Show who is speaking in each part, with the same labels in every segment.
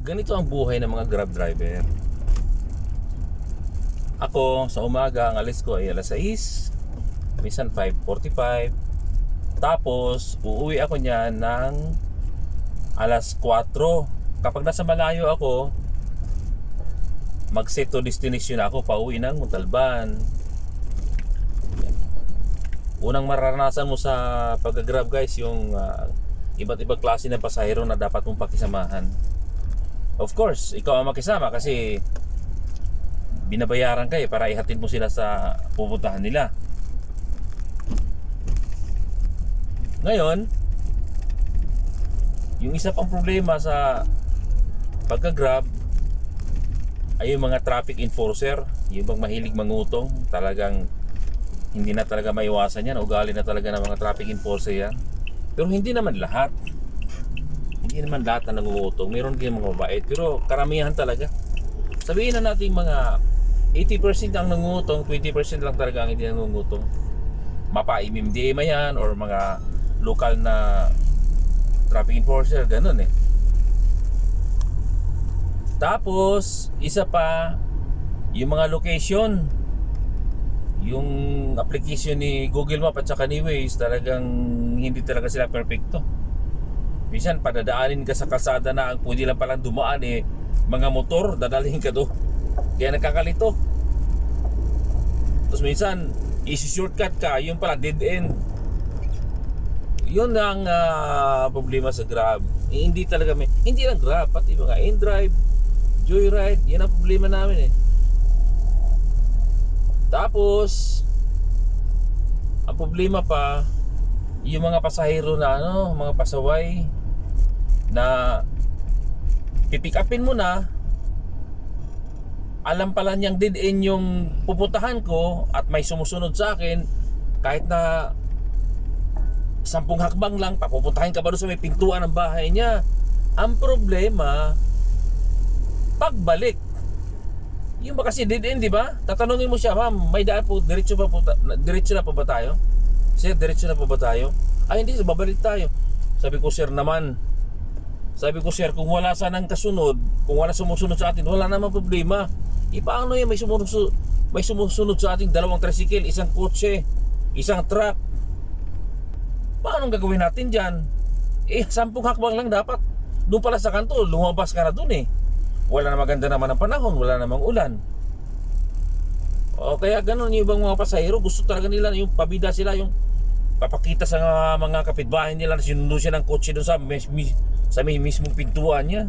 Speaker 1: Ganito ang buhay ng mga Grab driver. Ako, sa umaga, ang alis ko ay alas 6, minsan 5:45. Tapos, uuwi ako niyan ng alas 4. Kapag nasa malayo ako, mag-set to destination ako, pauwi ng Montalban. Unang mararanasan mo sa pag-grab guys, yung iba't ibang klase ng pasahero na dapat mong pakisamahan. Of course, ikaw ang makisama kasi binabayaran ka para ihatid mo sila sa pupuntahan nila. Ngayon, yung isa pang problema sa pagka-grab ay yung mga traffic enforcer, yung bang mahilig mangutong. Talagang hindi na talaga maiwasan yan, ugali na talaga ng mga traffic enforcer yan. Pero hindi naman lahat. Hindi naman lahat na nangungutong. Meron din mga mabait, pero karamihan talaga. Sabihin na natin mga 80% ang nangungutong, 20% lang talaga ang hindi nangungutong. Mapa-MMDA yan or mga lokal na traffic enforcer, ganun eh. Tapos, isa pa, yung mga location, yung application ni Google Map at saka ni Waze, talagang hindi talaga sila perfecto. Minsan padadaanin ka sa kalsada na ang pwede lang palang dumaan mga motor, dadalhin ka do. Kaya nakakalito. Tapos minsan isi-shortcut ka, yung pala dead end. Yun ang problema sa Grab. Hindi talaga hindi lang Grab, pati mga InDrive, Joyride, yan ang problema namin eh. Tapos ang problema pa yung mga pasahero na mga pasaway na pipick upin mo na, alam pala niyang dead end yung pupuntahan ko at may sumusunod sa akin, kahit na 10 hakbang lang, papupuntahin ka ba doon sa may pintuan ng bahay niya. Ang problema, pagbalik, yung ba kasi dead end, di ba? Tatanungin mo siya, ma'am, may daan po, diretso na po ba tayo? Sir, diretso na po ba tayo? Ay hindi, babalik tayo. Sabi ko, sir naman, kung wala sanang kasunod, kung wala sumusunod sa atin, wala namang problema. Paano yan, may sumusunod sa ating 2 tricycle, isang kotse, isang truck. Paano gagawin natin dyan? 10 hakbang lang dapat. Doon pala sa kanto, lumabas ka na doon eh. Wala na maganda naman ang panahon, wala namang ulan. O kaya ganun yung ibang mga pasahero, gusto talaga nila yung pabida sila, yung papakita sa mga kapitbahay nila na sinundo siya ng kotse doon sa may mismong pintuan niya.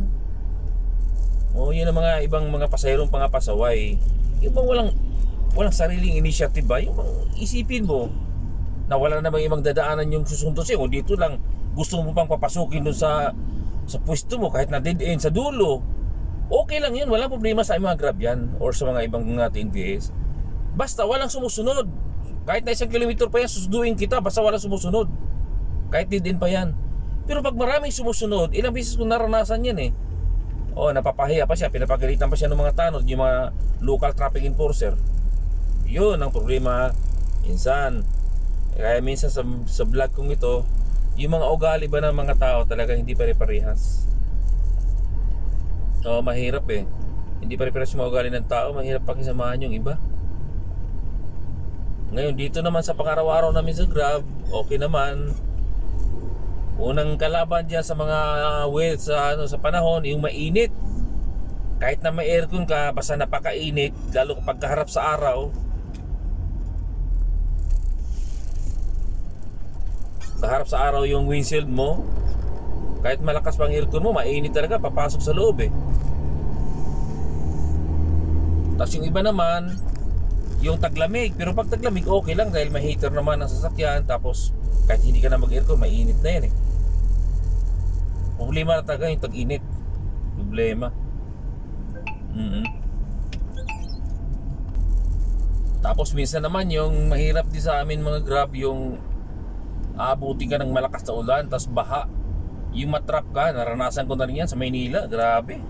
Speaker 1: O yun ang mga ibang mga pasahero pangapasaway. Yung bang walang sariling initiative ba? Yung isipin mo na wala namang ibang dadaanan yung susunod siya, o dito lang gusto mo pang papasukin doon sa pwesto mo kahit na dead end sa dulo. Okay lang yun, walang problema sa mga Grab yan or sa mga ibang TNVS. Basta walang sumusunod. Kahit na 1 kilometer pa yan, susunduin kita basta walang sumusunod. Kahit dead end pa yan. Pero pag maraming sumusunod, ilang beses ko naranasan yan eh. Napapahiya pa siya, pinapagalitan pa siya ng mga tanod, yung mga local traffic enforcer. Yun ang problema. Minsan, kaya minsan sa vlog kong ito, yung mga ugali ba ng mga tao talaga hindi pare-parehas. Mahirap eh. Hindi pare-parehas yung mga ugali ng tao, mahirap pakisamahan yung iba. Ngayon dito naman sa pang-araw-araw namin sa Grab, okay naman. Unang kalaban diyan sa mga sa panahon, yung mainit. Kahit na may aircon ka, basta napakainit, lalo kapag kaharap sa araw. Kaharap sa araw yung windshield mo, kahit malakas pang aircon mo, mainit talaga, papasok sa loob eh. Tapos yung iba naman, yung taglamig. Pero pag taglamig, okay lang dahil may heater naman ang sasakyan. Tapos kahit hindi ka na mag-aircon, mainit na yan eh. Problema na talaga yung tag-init. Problema. Tapos minsan naman yung mahirap din sa amin mga Grab, yung aabuti ka ng malakas na ulan, tapos baha, yung matrap ka. Naranasan ko na rin yan sa Maynila. Grabe,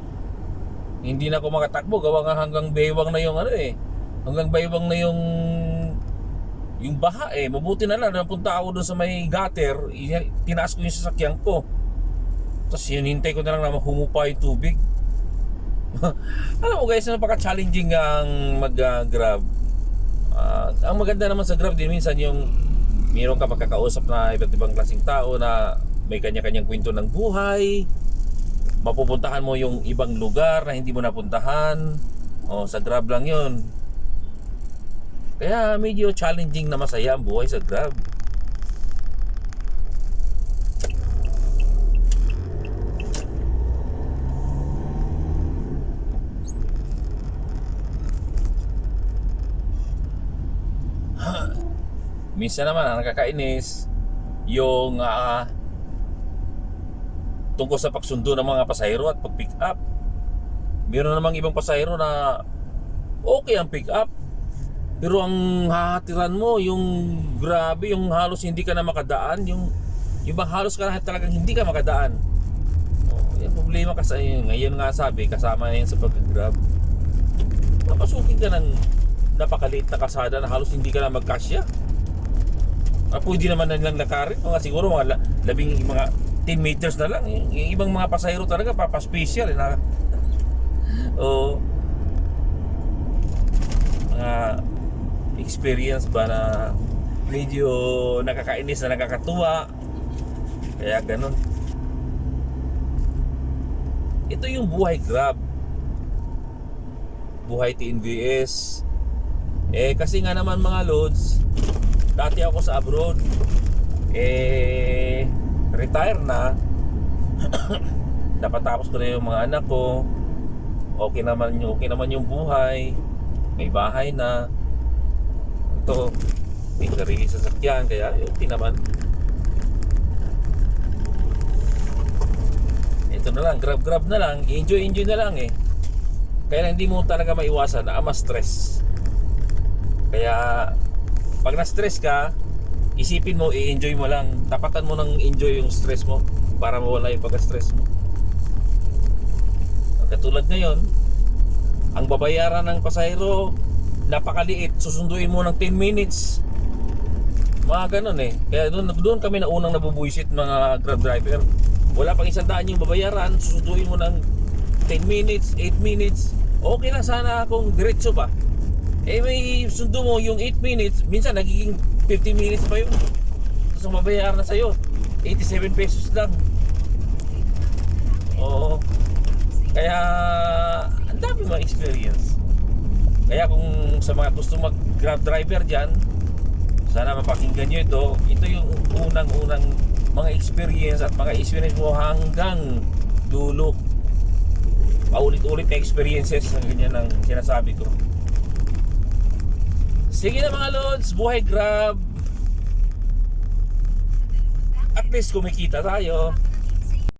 Speaker 1: hindi na ako makatakbo, gawa nga hanggang baywang na yung hanggang baywang na yung baha eh. Mabuti na lang napunta ako doon sa may gutter, tinaas ko yung sasakyan ko, tapos hinintay ko na lang na humupa yung tubig. Alam mo guys, napaka-challenging ang mag-Grab. Ang maganda naman sa Grab din minsan yung mayroon ka makakausap na iba't ibang klaseng tao na may kanya-kanyang kwento ng buhay. Mapupuntahan mo yung ibang lugar na hindi mo napuntahan. Sa Grab lang yun. Kaya medyo challenging na masaya ang buhay sa Grab. Minsan naman ang nakakainis yung tungkol sa pagsundo ng mga pasahero at pag-pick up. Meron namang ibang pasahero na okay ang pick up, pero ang hahatiran mo yung grabe, yung halos hindi ka na makadaan, yung bang halos ka na talagang hindi ka makadaan. Yung problema kasi ngayon nga sabi kasama na yan sa pag-Grab. Papasukin ka ng napakaliit na kasada na halos hindi ka na magkasya. Pwede naman na nilang lakarin, siguro mga 10 meters na lang. Yung ibang mga pasahero talaga papaspecial na. Mga experience ba na medyo nakakainis na nakakatuwa. Kaya ganun. Ito yung buhay Grab, buhay TNVS. Kasi nga naman mga loads, dati ako sa abroad, retire na. Napatapos ko na yung mga anak ko. Okay naman yung buhay. May bahay na. Ito, may sarili sasakyan, kaya okay naman. Ito na lang, grab na lang, enjoy na lang Kaya hindi mo talaga maiwasan na ma-stress. Kaya pag na-stress ka, isipin mo, i-enjoy mo lang. Tapatan mo ng enjoy yung stress mo para mawala yung pagka-stress mo. Katulad ngayon, ang babayaran ng pasahero napakaliit, susunduin mo ng 10 minutes. Mga ganun Kaya doon kami na unang nabubuisit mga Grab driver. Wala pang 100 yung babayaran, susunduin mo ng 10 minutes, 8 minutes. Okay lang sana kung diretso ba. May sundo mo yung 8 minutes, minsan nagiging 50 minutes pa yun. Tapos ang mabayaran na sa'yo 87 pesos lang. Oo. Kaya ang dami mga experience. Kaya kung sa mga gusto mag Grab driver dyan, sana mapakinggan nyo ito. Ito yung unang-unang mga experience at mga experience mo hanggang dulo. Paulit-ulit na experiences ng ganyan ang sinasabi ko. Sige na mga lods, buhay Grab. At least kumikita tayo.